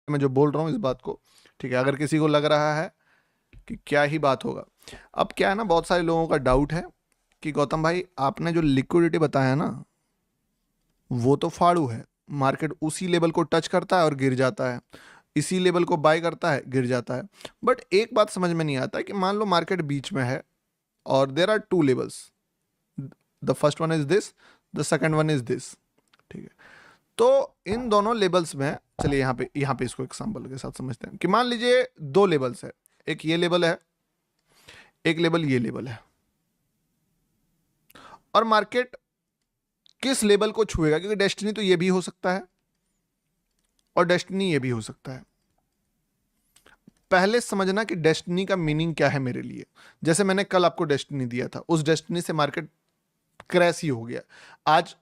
मैं जो बोल रहा हूँ इस बात को, ठीक है, अगर किसी को लग रहा है कि क्या ही बात होगा। अब क्या है ना, बहुत सारे लोगों का डाउट है कि गौतम भाई आपने जो लिक्विडिटी बताया ना, वो तो फाड़ू है। मार्केट उसी लेवल को टच करता है और गिर जाता है, इसी लेवल को बाय करता है, गिर जाता है। बट एक बात समझ में नहीं आता है कि मान लो मार्केट बीच में है और there are two levels, the first one is this, the second one is this, ठीक है। तो इन दोनों लेवल्स में, चलिए यहाँ पे इसको एग्जांपल के साथ समझते हैं कि मान लीजिए दो लेवल्स है, एक ये लेवल है, एक लेवल ये लेवल है, और मार्केट किस लेवल को छुएगा, क्योंकि डेस्टिनी तो ये भी हो सकता है और डेस्टिनी ये भी हो सकता है। पहले समझना कि डेस्टिनी का मीनिंग क्या है मेरे लिए। जैसे मैंने कल आपको डेस्टिनी दिया था, उस डेस्टिनी से मार्केट क्रैश ही हो गया, आज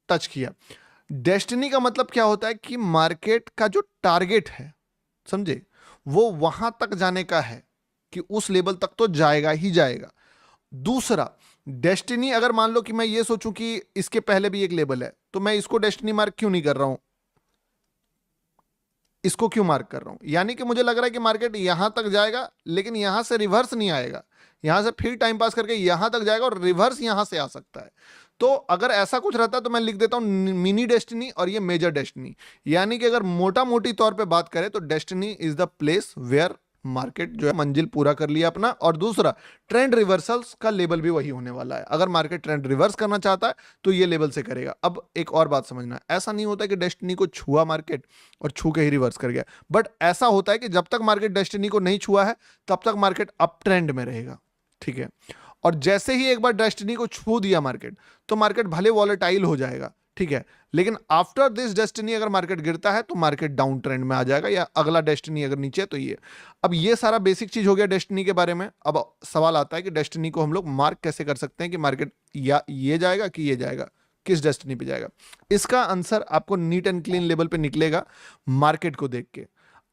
टच किया। डेस्टिनी का मतलब क्या होता है कि मार्केट का जो टारगेट है, समझे, वो वहां तक जाने का है कि उस लेवल तक तो जाएगा ही जाएगा। दूसरा, डेस्टिनी अगर मान लो कि मैं ये सोचूं कि इसके पहले भी एक लेवल है, तो मैं इसको डेस्टिनी मार्क क्यों नहीं कर रहा हूं, इसको क्यों मार्क कर रहा हूं? यानी कि मुझे लग रहा है कि मार्केट यहां तक जाएगा लेकिन यहां से रिवर्स नहीं आएगा, यहां से फिर टाइम पास करके यहां तक जाएगा और रिवर्स यहां से आ सकता है। तो अगर ऐसा कुछ रहता तो मैं लिख देता हूं मिनी डेस्टिनी और ये मेजर डेस्टिनी। यानी कि अगर मोटा मोटी तौर पे बात करें तो destiny is the place where market जो है मंजिल पूरा कर लिया अपना, और दूसरा ट्रेंड रिवर्सल्स का लेवल भी वही होने वाला है। अगर मार्केट ट्रेंड रिवर्स करना चाहता है तो ये लेवल से करेगा। अब एक और बात समझना, ऐसा नहीं होता कि डेस्टिनी को छुआ मार्केट और छू के ही रिवर्स कर गया, बट ऐसा होता है कि जब तक मार्केट डेस्टिनी को नहीं छुआ है तब तक मार्केट अप ट्रेंड में रहेगा, ठीक है। और जैसे ही एक बार डेस्टिनी को छू दिया मार्केट, तो मार्केट भले वॉलेटाइल हो जाएगा, ठीक है, लेकिन आफ्टर दिस डेस्टिनी अगर मार्केट गिरता है तो मार्केट डाउन ट्रेंड में आ जाएगा, या अगला डेस्टिनी अगर नीचे है तो ये। अब ये सारा बेसिक चीज हो गया डेस्टिनी के बारे में। अब सवाल आता है कि डेस्टिनी को हम लोग मार्क कैसे कर सकते हैं कि मार्केट या ये जाएगा कि ये जाएगा, किस डेस्टिनी पे जाएगा। इसका आंसर आपको नीट एंड क्लीन लेवल पे निकलेगा मार्केट को देख के।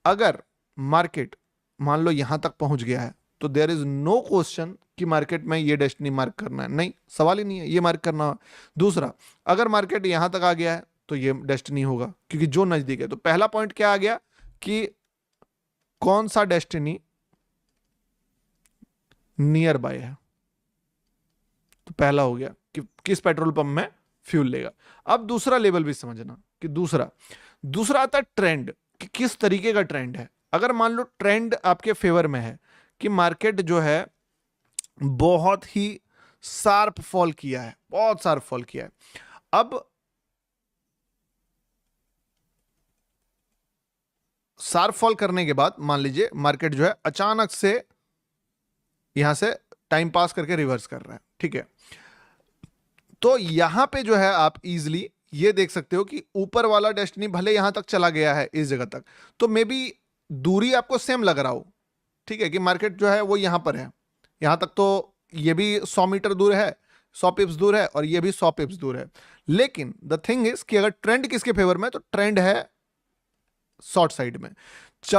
अगर मार्केट मान लो यहां तक पहुंच गया है तो देयर इज नो क्वेश्चन कि मार्केट में ये डेस्टिनी मार्क करना है, नहीं, सवाल ही नहीं है, ये मार्क करना है। दूसरा, अगर मार्केट यहां तक आ गया है तो ये डेस्टिनी होगा, क्योंकि जो नजदीक है। तो पहला पॉइंट क्या आ गया कि कौन सा डेस्टिनी नियर बाय है, तो पहला हो गया कि किस पेट्रोल पंप में फ्यूल लेगा। अब दूसरा लेवल भी समझना कि दूसरा दूसरा आता है ट्रेंड, कि किस तरीके का ट्रेंड है। अगर मान लो ट्रेंड आपके फेवर में है कि मार्केट जो है बहुत ही शार्प फॉल किया है, बहुत शार्प फॉल किया है। अब शार्प फॉल करने के बाद मान लीजिए मार्केट जो है अचानक से यहां से टाइम पास करके रिवर्स कर रहा है, ठीक है। तो यहां पे जो है आप इजीली ये देख सकते हो कि ऊपर वाला डेस्टिनी भले यहां तक चला गया है इस जगह तक, तो मे बी दूरी आपको सेम लग रहा हो, ठीक है, कि मार्केट जो है वो यहां पर है, यहां तक तो ये भी 100 मीटर दूर है, 100 पिप्स दूर है, और ये भी 100 पिप्स दूर है। लेकिन द थिंग इज कि अगर ट्रेंड किसके फेवर में, तो ट्रेंड है शॉर्ट साइड में।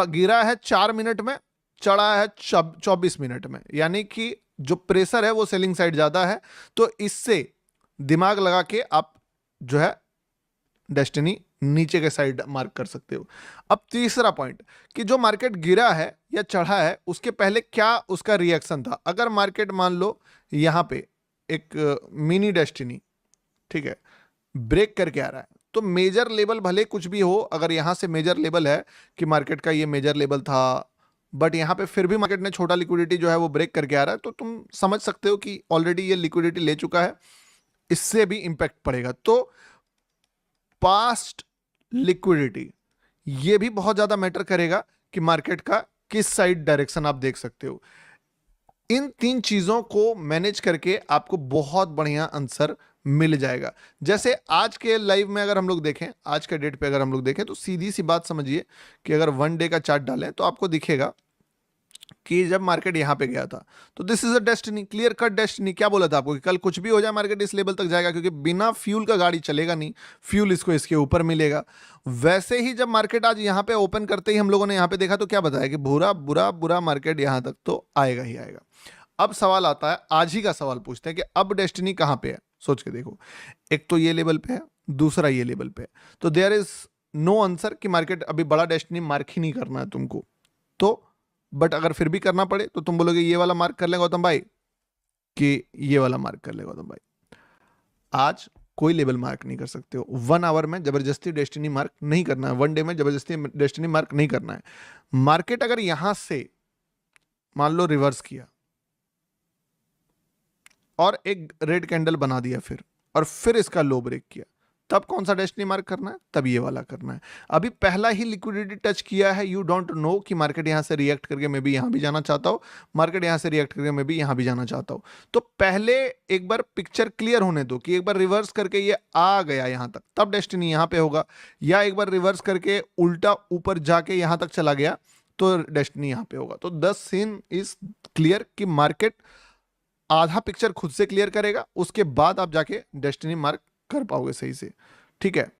गिरा है 4 मिनट में, चढ़ा है 24 मिनट में, यानी कि जो प्रेशर है वो सेलिंग साइड ज्यादा है। तो इससे दिमाग लगा के आप जो है डेस्टिनी नीचे के साइड मार्क कर सकते हो। अब तीसरा पॉइंट कि जो मार्केट गिरा है या चढ़ा है उसके पहले क्या उसका रिएक्शन था। अगर मार्केट मान लो यहां पे एक मिनी डेस्टिनी, ठीक है, ब्रेक करके आ रहा है, तो मेजर लेवल भले कुछ भी हो, अगर यहां से मेजर लेवल है कि मार्केट का ये मेजर लेवल था, बट यहां पे फिर भी मार्केट ने छोटा लिक्विडिटी जो है वो ब्रेक करके आ रहा है, तो तुम समझ सकते हो कि ऑलरेडी ये लिक्विडिटी ले चुका है, इससे भी इंपैक्ट पड़ेगा। तो पास्ट लिक्विडिटी ये भी बहुत ज्यादा मैटर करेगा कि मार्केट का किस साइड डायरेक्शन आप देख सकते हो। इन तीन चीजों को मैनेज करके आपको बहुत बढ़िया आंसर मिल जाएगा। जैसे आज के लाइव में अगर हम लोग देखें, आज के डेट पे अगर हम लोग देखें, तो सीधी सी बात समझिए कि अगर 1 डे का चार्ट डालें तो आपको दिखेगा कि जब मार्केट यहां पे गया था तो this is a destiny, clear cut destiny. क्या बोला था आपको कि कल कुछ भी हो जाए मार्केट इस लेवल तक जाएगा, क्योंकि बिना फ्यूल का गाड़ी चलेगा नहीं, फ्यूल इसको इसके ऊपर मिलेगा। वैसे ही जब मार्केट आज यहां पे ओपन करते ही हम लोगों ने यहां पे देखा तो क्या बताया कि बुरा बुरा बुरा मार्केट यहां तक तो आएगा ही आएगा। अब सवाल आता है, आज ही का सवाल पूछते हैं कि अब डेस्टिनी कहां पे है। सोच के देखो, एक तो ये लेवल पे है, दूसरा ये लेवल पे है, तो देयर इज नो आंसर कि मार्केट अभी बड़ा डेस्टिनी मार्क ही नहीं करना है तुमको, तो बट अगर फिर भी करना पड़े तो तुम बोलोगे ये वाला मार्क कर ले गौतम भाई, कि ये वाला मार्क कर ले गौतम भाई। आज कोई लेवल मार्क नहीं कर सकते हो, 1 आवर में जबरदस्ती डेस्टिनी मार्क नहीं करना है, 1 डे में जबरदस्ती डेस्टिनी मार्क नहीं करना है। मार्केट अगर यहां से मान लो रिवर्स किया और एक रेड कैंडल बना दिया और फिर इसका लो ब्रेक किया, तब कौन सा डेस्टिनी मार्क करना है? तब ये वाला करना है। अभी पहला ही लिक्विडिटी टच किया है, यू डोंट नो कि मार्केट यहां से रिएक्ट करके मैं भी यहां भी जाना चाहता हूं, मार्केट यहां से रिएक्ट करके मैं भी यहां भी जाना चाहता हूं। तो पहले एक बार पिक्चर क्लियर होने दो कि एक बार रिवर्स करके ये आ गया यहां तक, तब डेस्टिनी यहां पे होगा, या एक बार रिवर्स करके उल्टा ऊपर जाके यहां तक चला गया तो डेस्टिनी यहां पे होगा। तो द सीन इज क्लियर कि मार्केट आधा पिक्चर खुद से क्लियर करेगा, उसके बाद आप जाके डेस्टिनी मार्क कर पाओगे सही से। ठीक है,